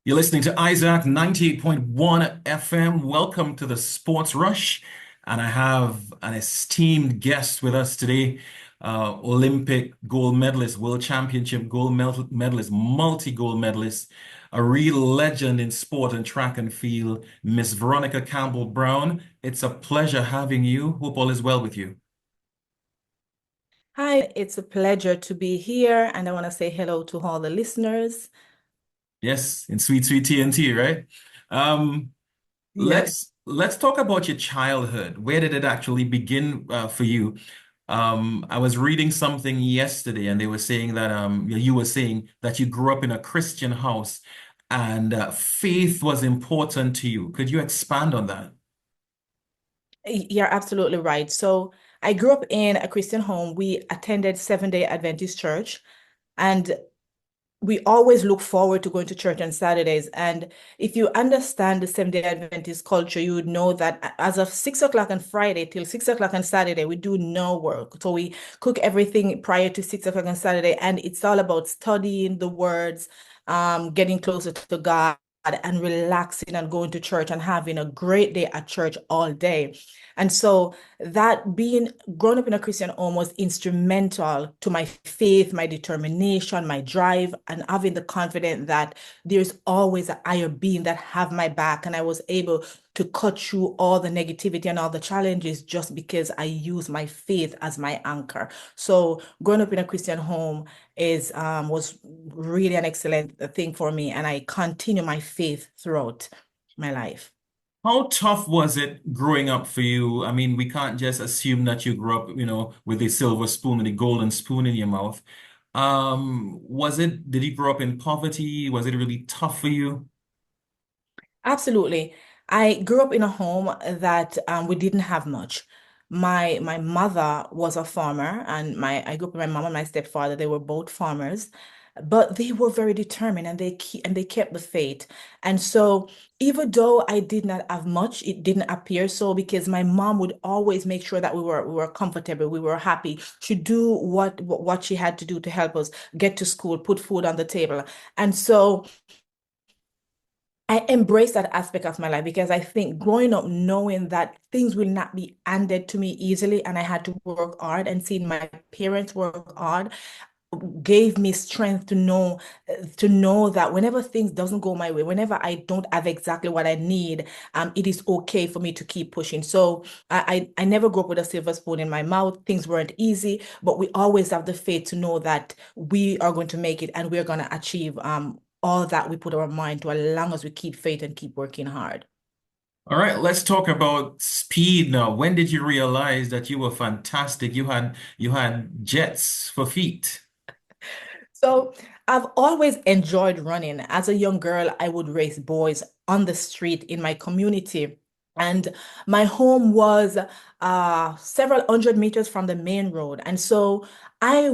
You're listening to Isaac 98.1 FM. Welcome to the Sports Rush. And I have an esteemed guest with us today, Olympic gold medalist, World Championship medalist, multi-gold medalist, a real legend in sport and track and field, Miss Veronica Campbell Brown. It's a pleasure having you. Hope all is well with you. Hi, it's a pleasure to be here, and I want to say hello to all the listeners. Yes, in sweet, sweet TNT, right? Um, Yes. let's talk about your childhood. Where did it actually begin for you? I was reading something yesterday, and they were saying that you were saying that you grew up in a Christian house, and faith was important to you. Could you expand on that? You're absolutely right. So I grew up in a Christian home. We attended Seventh-day Adventist church, and we always look forward to going to church on Saturdays. And if you understand the Seventh-day Adventist culture, you would know that as of 6 o'clock on Friday till 6 o'clock on Saturday, we do no work. So we cook everything prior to 6 o'clock on Saturday, and it's all about studying the words, getting closer to God, and relaxing and going to church and having a great day at church all day. And so that being grown up in a Christian home was instrumental to my faith, my determination, my drive, and having the confidence that there's always a higher being that have my back. And I was able to cut through all the negativity and all the challenges just because I use my faith as my anchor. So growing up in a Christian home is was really an excellent thing for me, and I continue my faith throughout my life. How tough was it growing up for you? I mean, we can't just assume that you grew up, with a silver spoon and a golden spoon in your mouth. Did you grow up in poverty? Was it really tough for you? Absolutely. I grew up in a home that we didn't have much. My mother was a farmer, and my I grew up with my mom and my stepfather. They were both farmers, but they were very determined, and they kept the faith. And so, even though I did not have much, it didn't appear so because my mom would always make sure that we were comfortable, we were happy. She do what she had to do to help us get to school, put food on the table, and so. I embrace that aspect of my life because I think growing up knowing that things will not be handed to me easily and I had to work hard and seeing my parents work hard gave me strength to know that whenever things doesn't go my way, whenever I don't have exactly what I need, it is okay for me to keep pushing. So I never grew up with a silver spoon in my mouth. Things weren't easy, but we always have the faith to know that we are going to make it and we're going to achieve all that we put our mind to as long as we keep faith and keep working hard. All right, let's talk about speed now. When did you realize that you were fantastic? You had jets for feet. So I've always enjoyed running. As a young girl, I would race boys on the street in my community. And my home was several hundred meters from the main road. And so I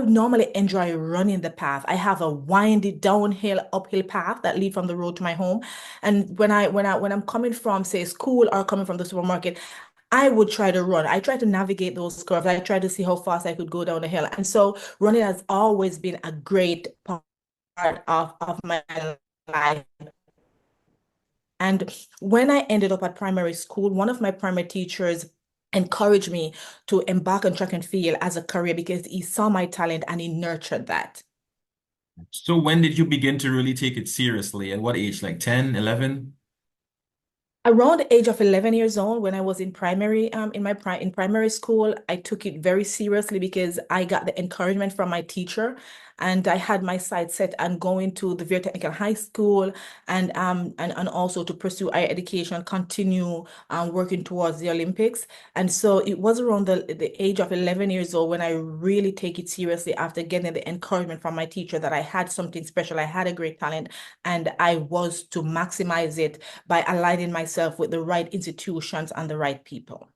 normally enjoy running the path. I have a windy downhill, uphill path that lead from the road to my home. And when I'm coming from, say, school or coming from the supermarket, I would try to run. I try to navigate those curves. I try to see how fast I could go down the hill. And so running has always been a great part of my life. And when I ended up at primary school, one of my primary teachers encouraged me to embark on track and field as a career because he saw my talent and he nurtured that. So when did you begin to really take it seriously? At what age? Like 10, 11? Around the age of 11 years old, when I was in primary school, I took it very seriously because I got the encouragement from my teacher, and I had my sights set on going to the Very Technical High School and also to pursue higher education, continue working towards the Olympics. And so it was around the age of 11 years old when I really take it seriously after getting the encouragement from my teacher that I had something special, I had a great talent, and I was to maximize it by aligning myself with the right institutions and the right people.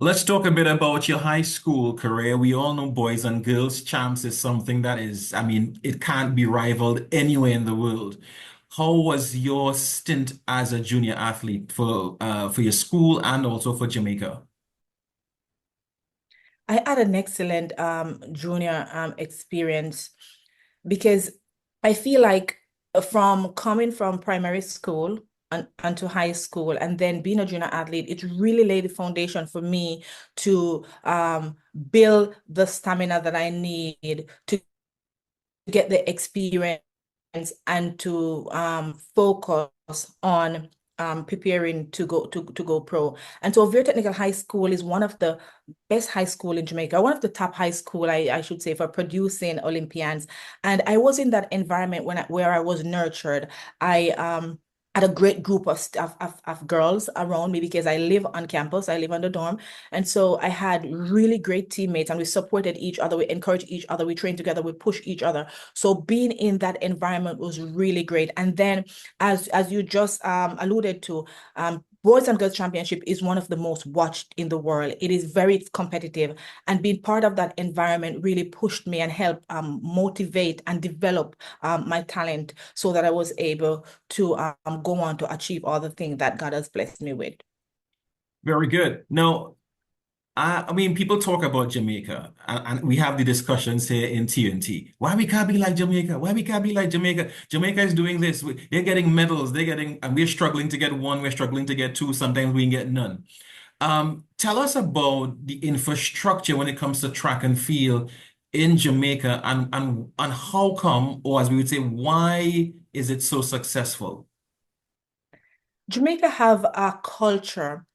Let's talk a bit about your high school career. We all know boys and girls champs is something that is, I mean, it can't be rivaled anywhere in the world. How was your stint as a junior athlete for your school and also for Jamaica? I had an excellent junior experience because I feel like from coming from primary school and to high school and then being a junior athlete, it really laid the foundation for me to build the stamina that I need to get the experience and to focus on preparing to go pro. And so Very Technical High School is one of the best high school in Jamaica, one of the top high school, I should say, for producing Olympians. And I was in that environment where I was nurtured. I had a great group of girls around me because I live on campus, I live on the dorm. And so I had really great teammates and we supported each other, we encouraged each other, we trained together, we pushed each other. So being in that environment was really great. And then as you just alluded to, Boys and Girls Championship is one of the most watched in the world. It is very competitive, and being part of that environment really pushed me and helped motivate and develop my talent so that I was able to go on to achieve all the things that God has blessed me with. Very good. Now, I mean, people talk about Jamaica, and we have the discussions here in TNT. Why we can't be like Jamaica? Why we can't be like Jamaica? Jamaica is doing this. They're getting medals. They're getting, and we're struggling to get one. We're struggling to get two. Sometimes we get none. Tell us about the infrastructure when it comes to track and field in Jamaica, and how come, or as we would say, why is it so successful? Jamaica have a culture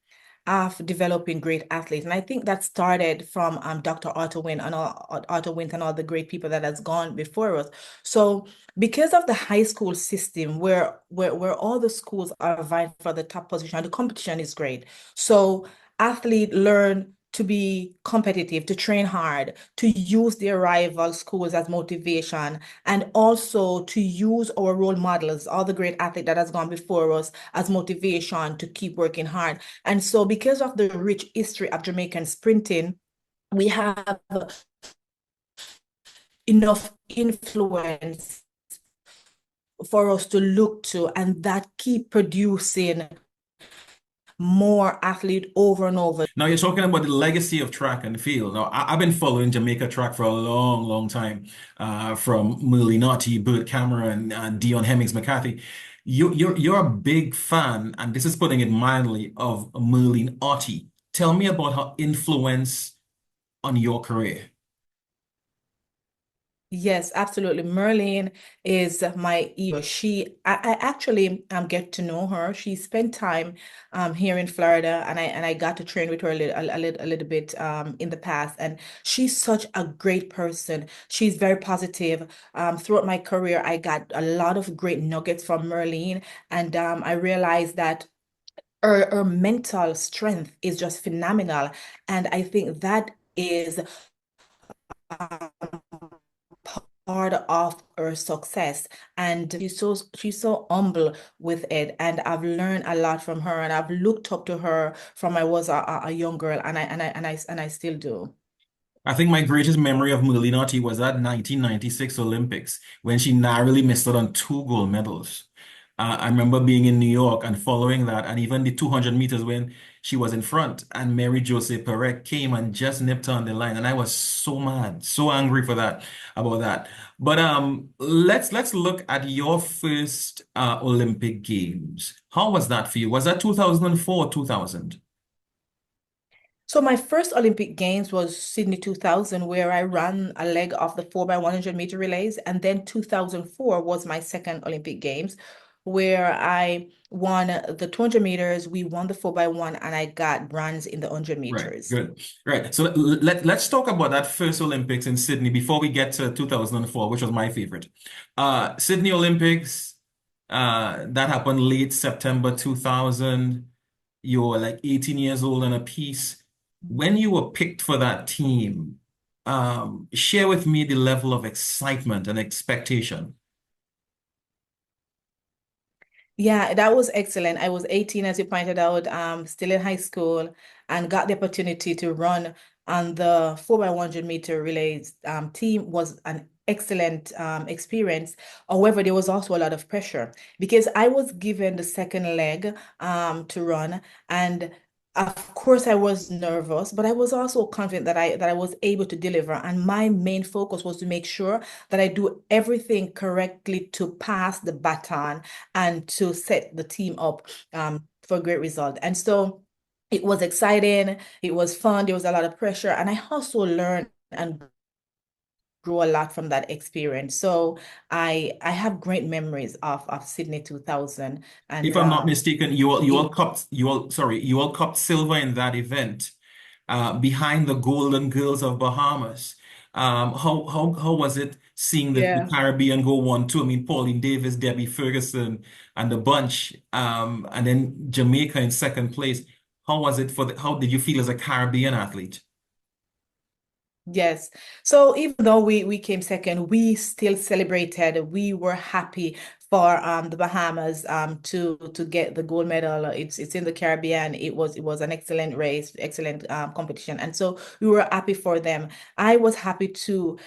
of developing great athletes. And I think that started from Dr. Otto Wynn and Otto Wynn and all the great people that has gone before us. So because of the high school system where all the schools are vying for the top position, the competition is great. So athletes learn to be competitive, to train hard, to use their rival schools as motivation, and also to use our role models, all the great athletes that has gone before us as motivation to keep working hard. And so, because of the rich history of Jamaican sprinting, we have enough influence for us to look to, and that keep producing more athlete over and over. Now you're talking about the legacy of track and field. Now I've been following Jamaica track for a long, long time, from Merle Naughty, Bert Cameron, Dion Hemmings McCarthy. You're a big fan, and this is putting it mildly, of Merle Naughty. Tell me about her influence on your career. Yes, absolutely. Merlin is my hero. I actually get to know her. She spent time here in Florida, and I got to train with her a little bit in the past. And she's such a great person. She's very positive. Throughout my career, I got a lot of great nuggets from Merlin, and I realized that her mental strength is just phenomenal. And I think that is um, part of her success, and she's so humble with it, and I've learned a lot from her, and I've looked up to her from I was a young girl, and I still do. I think my greatest memory of Merlinotti was at 1996 Olympics when she narrowly missed out on two gold medals. I remember being in New York and following that, and even the 200 meters when she was in front, and Mary Jose Perez came and just nipped her on the line, and I was so mad, so angry for that about that. But let's look at your first Olympic Games. How was that for you? Was that 2004, 2000? So my first Olympic Games was Sydney 2000, where I ran a leg of the 4x100 meter relays. And then 2004 was my second Olympic Games, where I won the 200 meters, we won the 4x1, and I got bronze in the 100 Right, meters. good. Right. So let's talk about that first Olympics in Sydney before we get to 2004, which was my favorite. Sydney Olympics, that happened late September 2000. You were like 18 years old and a piece. When you were picked for that team, share with me the level of excitement and expectation. Yeah, that was excellent. I was 18, as you pointed out, still in high school, and got the opportunity to run on the 4x100 meter relays. Team was an excellent experience. However, there was also a lot of pressure because I was given the second leg to run, and Of course, I was nervous, but I was also confident that I was able to deliver. And my main focus was to make sure that I do everything correctly to pass the baton and to set the team up for a great result. And so it was exciting, it was fun, there was a lot of pressure, and I also learned and grew a lot from that experience. So I have great memories of Sydney 2000, If and I'm not mistaken, it you all cupped silver in that event, behind the Golden Girls of Bahamas. How was it seeing the yeah. Caribbean go 1-2? I mean, Pauline Davis, Debbie Ferguson, and the bunch, and then Jamaica in second place. How was it how did you feel as a Caribbean athlete? Yes. So even though we came second, we still celebrated. We were happy for the Bahamas to get the gold medal. It's in the Caribbean. It was an excellent race, excellent competition, and so we were happy for them. I was happy to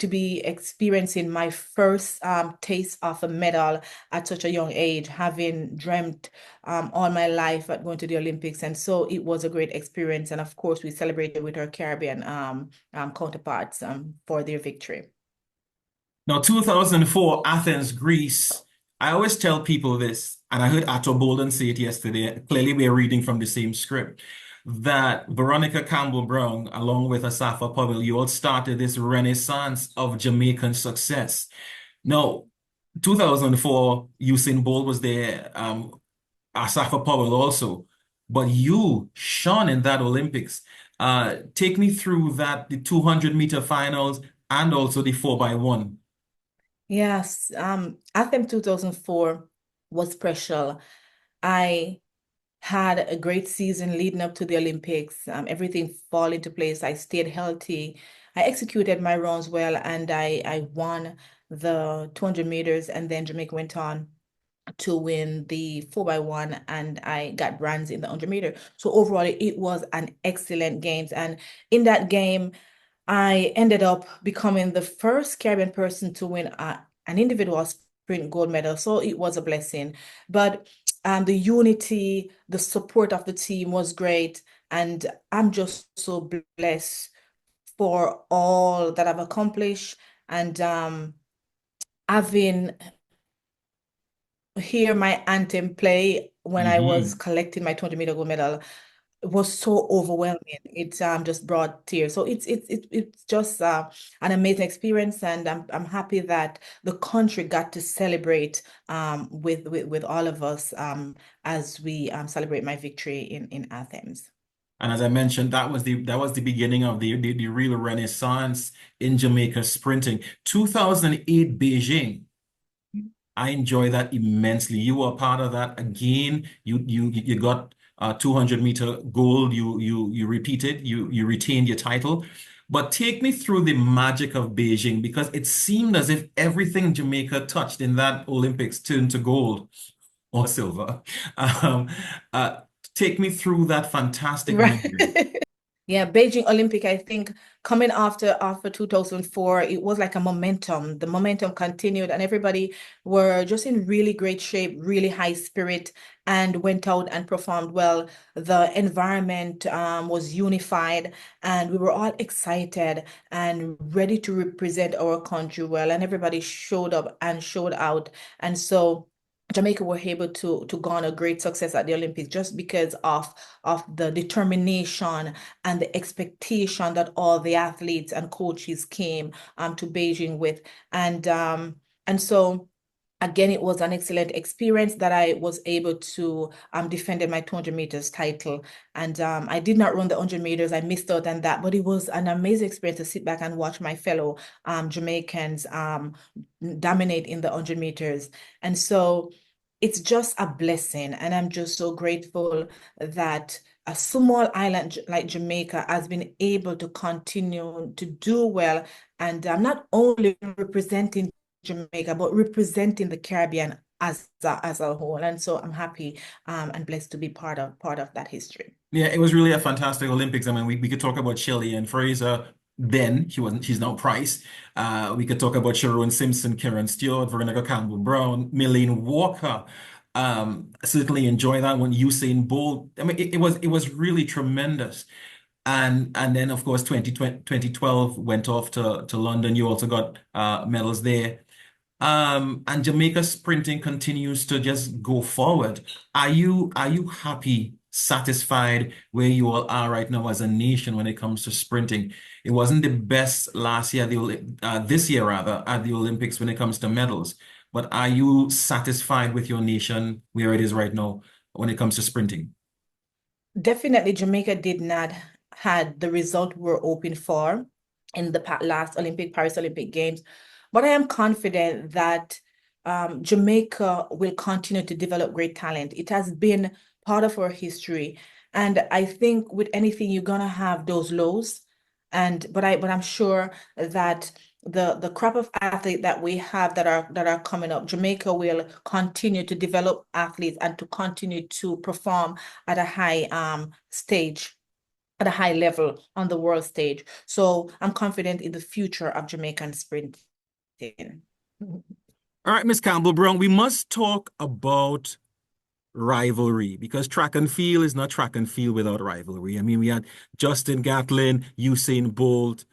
be experiencing my first taste of a medal at such a young age, having dreamt all my life at going to the Olympics. And so it was a great experience. And of course, we celebrated with our Caribbean counterparts for their victory. Now, 2004, Athens, Greece. I always tell people this, and I heard Atto Bolden say it yesterday. Clearly, we're reading from the same script. That Veronica Campbell Brown, along with Asafa Powell, you all started this renaissance of Jamaican success. Now, 2004, Usain Bolt was there, Asafa Powell also, but you shone in that Olympics. Take me through that, the 200-meter finals and also the 4x1. Yes, Athens 2004 was special. I had a great season leading up to the Olympics. Everything fall into place. I stayed healthy. I executed my runs well, and I won the 200 meters. And then Jamaica went on to win the 4x1, and I got bronze in the 100 meter. So overall, it was an excellent games. And in that game, I ended up becoming the first Caribbean person to win an individual sprint gold medal. So it was a blessing. But the unity, the support of the team was great. And I'm just so blessed for all that I've accomplished. And having hear my anthem play when I was Mhm. collecting my 200-meter gold medal was so overwhelming. It just brought tears. So it's just an amazing experience, and I'm happy that the country got to celebrate with all of us as we celebrate my victory in Athens. And as I mentioned, that was the beginning of the real renaissance in Jamaica sprinting. 2008 Beijing. I enjoy that immensely. You were part of that again. You got 200-meter gold. You repeated. You retained your title. But take me through the magic of Beijing, because it seemed as if everything Jamaica touched in that Olympics turned to gold or silver. Um, uh, Take me through that fantastic memory. Right. Yeah, Beijing Olympic, I think coming after 2004, it was like a momentum. The momentum continued and everybody were just in really great shape, really high spirit, and went out and performed well. The environment was unified, and we were all excited and ready to represent our country well, and everybody showed up and showed out. And so Jamaica were able to garner great success at the Olympics just because of the determination and the expectation that all the athletes and coaches came to Beijing with. And so again, it was an excellent experience that I was able to defend my 200 meters title. And I did not run the 100 meters. I missed out on that, but it was an amazing experience to sit back and watch my fellow Jamaicans dominate in the 100 meters. And so it's just a blessing. And I'm just so grateful that a small island like Jamaica has been able to continue to do well. And I'm not only representing Jamaica, but representing the Caribbean as a whole. And so I'm happy and blessed to be part of that history. Yeah, it was really a fantastic Olympics. I mean, we could talk about Shelley and Fraser. Then she's now Price. We could talk about Sharon Simpson, Karen Stewart, Veronica Campbell Brown, Milleen Walker. Certainly enjoy that one. Usain Bolt. I mean, it was really tremendous. And then of course 2012 went off to London. You also got medals there. And Jamaica sprinting continues to just go forward. Are you happy, satisfied where you all are right now as a nation when it comes to sprinting? It wasn't the best last year, this year rather, at the Olympics when it comes to medals. But are you satisfied with your nation where it is right now when it comes to sprinting? Definitely, Jamaica did not had the result we were hoping for in the last Paris Olympic Games, but I am confident that Jamaica will continue to develop great talent. It has been part of our history, and I think with anything you're gonna have those lows, and but I'm sure that the crop of athlete that we have that are coming up, Jamaica will continue to develop athletes and to continue to perform at a high stage, at a high level on the world stage. So I'm confident in the future of Jamaican sprinting. All right, Miss Campbell Brown, we must talk about rivalry because track and field is not track and field without rivalry. I mean, we had Justin Gatlin, Usain Bolt,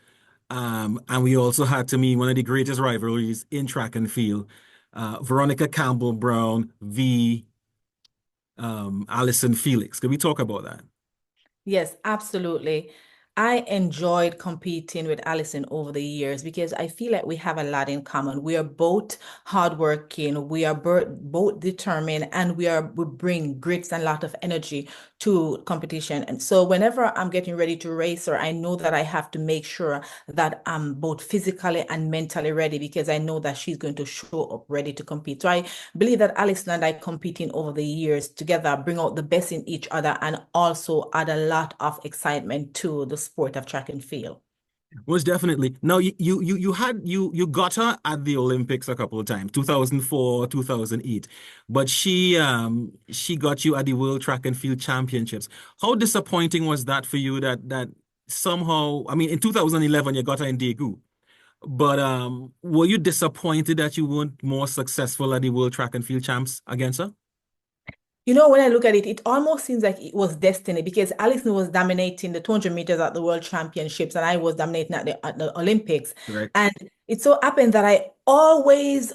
and we also had, to me, one of the greatest rivalries in track and field, Veronica Campbell Brown v. Alison Felix. Can we talk about that? Yes, absolutely. I enjoyed competing with Alison over the years because I feel like we have a lot in common. We are both hardworking, we are both determined, and we bring grits and a lot of energy to competition. And so whenever I'm getting ready to race her, I know that I have to make sure that I'm both physically and mentally ready because I know that she's going to show up ready to compete. So I believe that Alison and I competing over the years together bring out the best in each other and also add a lot of excitement to the sport of track and field. Most definitely. Now you got her at the Olympics a couple of times, 2004, 2008. But she got you at the World Track and Field Championships. How disappointing was that for you that somehow, I mean, in 2011 you got her in Daegu, but were you disappointed that you weren't more successful at the World Track and Field Champs against her? You know, when I look at it, it almost seems like it was destiny because Alison was dominating the 200 meters at the World Championships and I was dominating at the Olympics. Correct. And it so happened that I always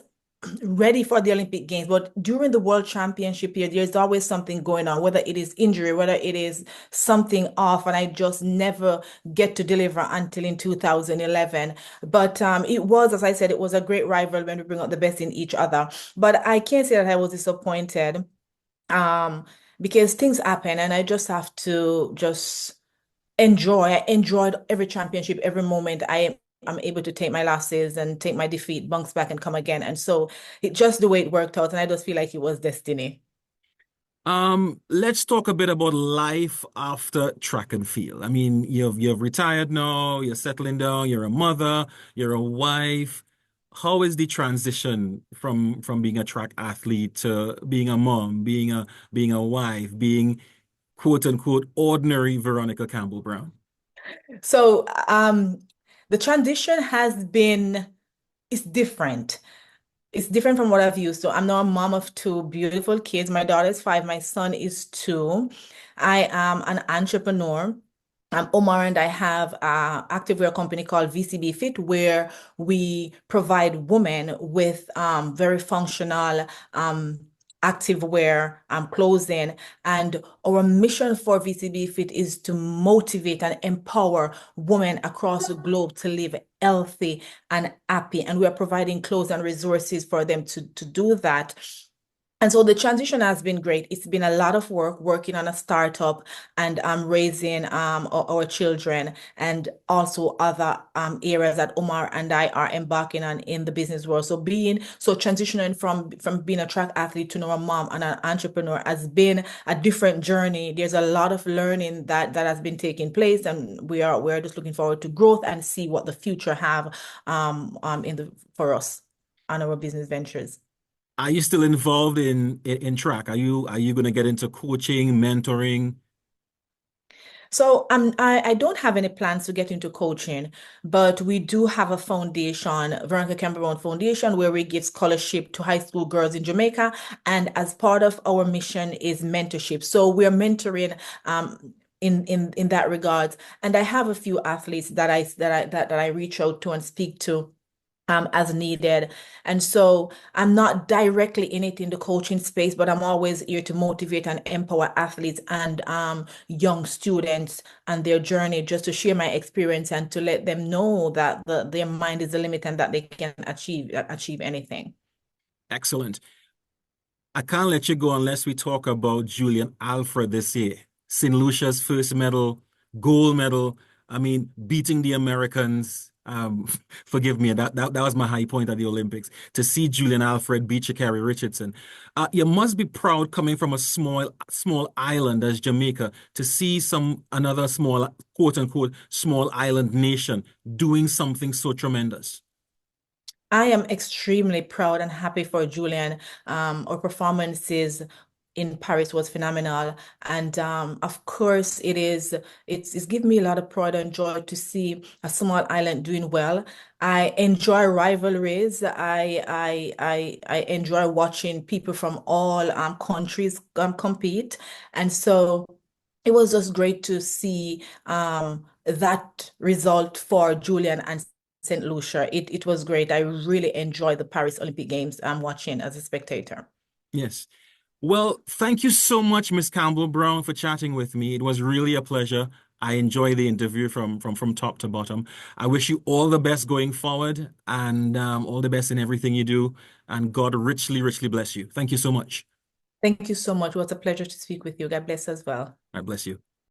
ready for the Olympic Games, but during the World Championship year, there's always something going on, whether it is injury, whether it is something off, and I just never get to deliver until in 2011. But it was, as I said, it was a great rival when we bring out the best in each other. But I can't say that I was disappointed um, because things happen and I just have to just enjoy. I enjoyed every championship, every moment I'm able to take my losses and take my defeat, bounce back and come again. And so it just the way it worked out, and I just feel like it was destiny. Let's talk a bit about life after track and field. I mean, you've retired now, you're settling down, you're a mother, you're a wife. How is the transition from being a track athlete to being a mom, being a wife, being quote unquote ordinary Veronica Campbell Brown? So the transition has been it's different. It's different from what I've used to. I'm now a mom of two beautiful kids. My daughter is 5, my son is 2. I am an entrepreneur. Omar and I have an activewear company called VCB Fit, where we provide women with very functional activewear clothing. And our mission for VCB Fit is to motivate and empower women across the globe to live healthy and happy. And we are providing clothes and resources for them to do that. And so the transition has been great. It's been a lot of work working on a startup and raising our children and also other areas that Omar and I are embarking on in the business world. So transitioning from being a track athlete to now a mom and an entrepreneur has been a different journey. There's a lot of learning that has been taking place, and we're just looking forward to growth and see what the future have in the for us on our business ventures. Are you still involved in track? Are you going to get into coaching, mentoring? I don't have any plans to get into coaching, but we do have a foundation, Veronica Campbell Foundation, where we give scholarship to high school girls in Jamaica. And as part of our mission is mentorship. So we're mentoring in that regard. And I have a few athletes that I reach out to and speak to as needed. And so I'm not directly in it in the coaching space, but I'm always here to motivate and empower athletes and young students and their journey, just to share my experience and to let them know that their mind is the limit and that they can achieve anything. Excellent. I can't let you go unless we talk about Julian Alfred this year. St. Lucia's first medal, gold medal. I mean, beating the Americans. Forgive me, that was my high point at the Olympics. To see Julian Alfred beat Sha'Carri Richardson. You must be proud coming from a small island as Jamaica to see another small, quote unquote, small island nation doing something so tremendous. I am extremely proud and happy for Julian. Our performances in Paris was phenomenal, and of course, it's given me a lot of pride and joy to see a small island doing well. I enjoy rivalries. I enjoy watching people from all countries compete, and so it was just great to see that result for Julian and St. Lucia. It was great. I really enjoyed the Paris Olympic Games I'm watching as a spectator. Yes. Well, thank you so much, Miss Campbell Brown, for chatting with me. It was really a pleasure. I enjoyed the interview from top to bottom. I wish you all the best going forward and all the best in everything you do. And God richly, richly bless you. Thank you so much. Thank you so much. It was a pleasure to speak with you. God bless as well. I bless you.